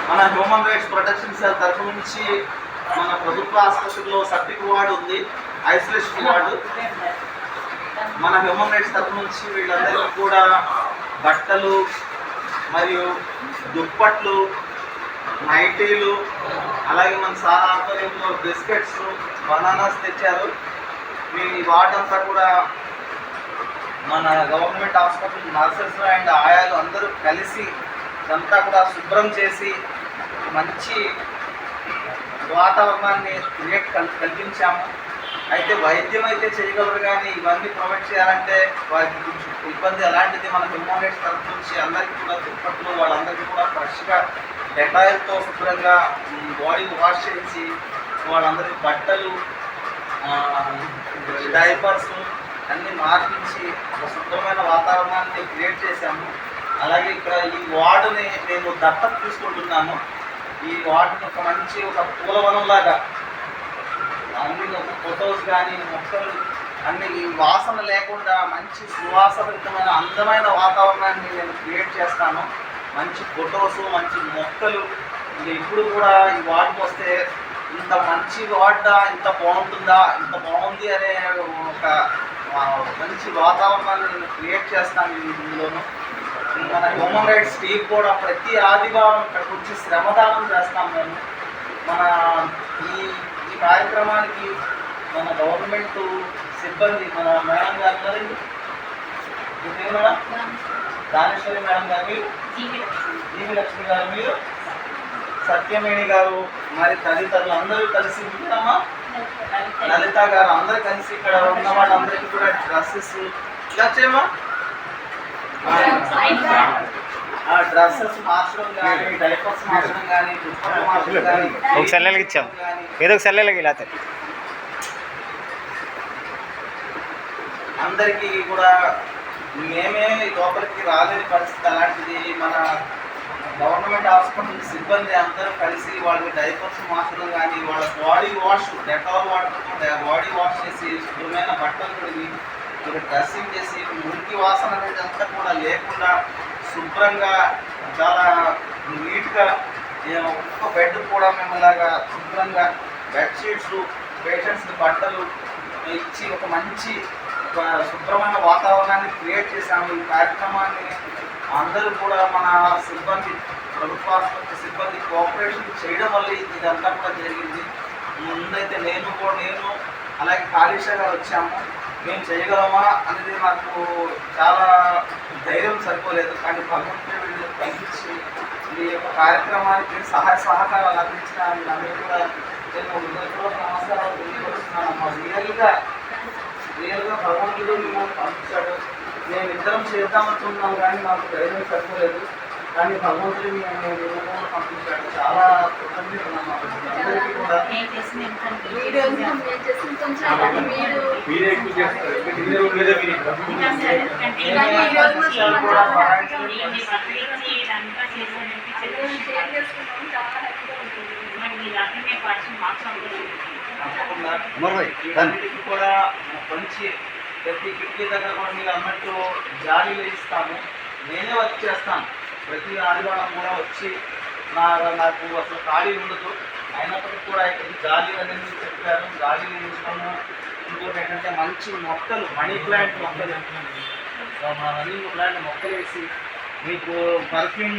మన human rights protection cell తరఫు నుంచి మన ప్రభుత్వ ఆసుపత్రిలో సర్టిక్ వార్డు ఉంది, ఐసోలేషన్ వార్డు. మన హ్యూమన్ రైట్స్ తరఫు నుంచి వీళ్ళందరికీ కూడా బట్టలు మరియు దుప్పట్లు, నైటీలు, అలాగే మన సార్ ఆధ్వర్యంలో బిస్కెట్స్, బనానాస్ తెచ్చారు. మీ వార్డు అంతా కూడా మన గవర్నమెంట్ హాస్పిటల్ నర్సెస్ అండ్ ఆయాలు అందరూ కలిసి ఇదంతా కూడా శుభ్రం చేసి మంచి వాతావరణాన్ని కల్పించాము. అయితే వైద్యం అయితే చేయగలరు, కానీ ఇవన్నీ ప్రొవైడ్ చేయాలంటే వారికి కొంచెం ఇబ్బంది. అలాంటిది మన హ్యూమన్ రైట్స్ తరఫు నుంచి అందరికీ కూడా దుప్పట్లు, వాళ్ళందరికీ కూడా ఫ్రెష్గా డెటాయిల్తో శుభ్రంగా బాడీ వాష్ చేసి వాళ్ళందరికీ బట్టలు, డైపర్స్ అన్నీ మార్పించి ఒక శుభ్రమైన వాతావరణాన్ని క్రియేట్ చేశాము. అలాగే ఇక్కడ ఈ వార్డుని నేను దత్తత తీసుకుంటున్నాను. ఈ వార్డుని ఒక మంచి ఒక పూలవనంలాగా అన్ని ఫొటోస్ కానీ మొక్కలు అన్ని ఈ వాసన లేకుండా మంచి సువాసనయుతమైన అందమైన వాతావరణాన్ని నేను క్రియేట్ చేస్తాను. మంచి ఫొటోస్, మంచి మొక్కలు. ఇప్పుడు కూడా ఈ వార్డుకి వస్తే ఇంత మంచి వార్డా, ఇంత బాగుంటుందా, ఇంత బాగుంది అనే ఒక మంచి వాతావరణాన్ని నేను క్రియేట్ చేస్తాను. ఇందులోనూ మన హ్యూమన్ రైట్స్ టీం కూడా ప్రతి ఆదివారం ఇక్కడికి వచ్చి శ్రమదానం చేస్తాం. మేము మన ఈ కార్యక్రమానికి మన గవర్నమెంట్ సిబ్బంది, మన మేడం గారు మేడం దానేశ్వరి మేడం గారు, మీరు జీవి లక్ష్మి గారు, మీరు సత్యమేణి గారు, మరి తదితరులు అందరూ కలిసి ఉంటామా, లలిత గారు అందరూ కలిసి ఇక్కడ ఉన్న వాళ్ళందరికీ కూడా డ్రెస్సెస్ ఇలా చేయమా, డ్రెస్సెస్ మార్చడం కానీ, డైపర్స్ మార్చడం కానీ, దుప్పట్లు మార్చడం కానీ, ఏదో సెల్లెలకి ఇలా అందరికీ కూడా మేమే లోపలికి రాలేని పరిస్థితి. అలాంటిది మన గవర్నమెంట్ హాస్పిటల్ సిబ్బంది అందరూ కలిసి వాళ్ళకి డైపర్స్ మార్చడం కానీ, వాళ్ళ బాడీ వాష్ డెటాల్ వాటర్తో బాడీ వాష్ చేసి శుభ్రమైన బట్టలు కడిగి డ్రెస్సింగ్ చేసి మురికి వాసన అనేది అంతా కూడా లేకుండా శుభ్రంగా చాలా నీట్గా ఒక్కొక్క బెడ్ కూడా మేము ఇలాగా శుభ్రంగా బెడ్షీట్స్, పేషెంట్స్కి బట్టలు ఇచ్చి ఒక మంచి ఒక శుభ్రమైన వాతావరణాన్ని క్రియేట్ చేశాము. ఈ కార్యక్రమాన్ని అందరూ కూడా మన సిబ్బంది, ప్రభుత్వ ఆసుపత్రి సిబ్బంది కోఆపరేషన్ చేయడం వల్ల ఇదంతా కూడా జరిగింది. ముందైతే నేను అలాగే కాళేశ్వర గారు వచ్చాము. మేము చేయగలమా అనేది నాకు చాలా ధైర్యం సరిపోలేదు, కానీ భగవంతుడు వీళ్ళు కల్పించి ఈ యొక్క కార్యక్రమానికి సహాయ సహకారాలు అందించిన అందరూ కూడా నేను హృదయపూర్వక నమస్కారాలు తెలియపరుస్తున్నానమ్మా. రియల్గా భగవంతుడు మిమ్మల్ని పంపించాడు. మేము ఇద్దరం చేద్దామనుకున్నాం, కానీ మాకు ధైర్యం సరిపోలేదు, కానీ భగవంతుడు మేము పంపించాడు. చాలా కృతజ్ఞతలు అందరికీ కూడా. కూడా మంచి ప్రతి కిటికీ దగ్గర కూడా మీరు అన్నట్టు జాలీలు ఇస్తాము. నేనే వర్క్ చేస్తాను. ప్రతి ఆదివారం కూడా వచ్చి నాకు అసలు ఖాళీ ఉండదు. అయినప్పటికీ కూడా ఇక్కడ జాలీలు అనేది చెప్పారు, జాలీలు ఇస్తాము. ఇంకోటి ఏంటంటే మంచి మొక్కలు, మనీ ప్లాంట్ మొక్కలు, మనీ ప్లాంట్ మొక్కలు వేసి మీకు పర్ఫ్యూమ్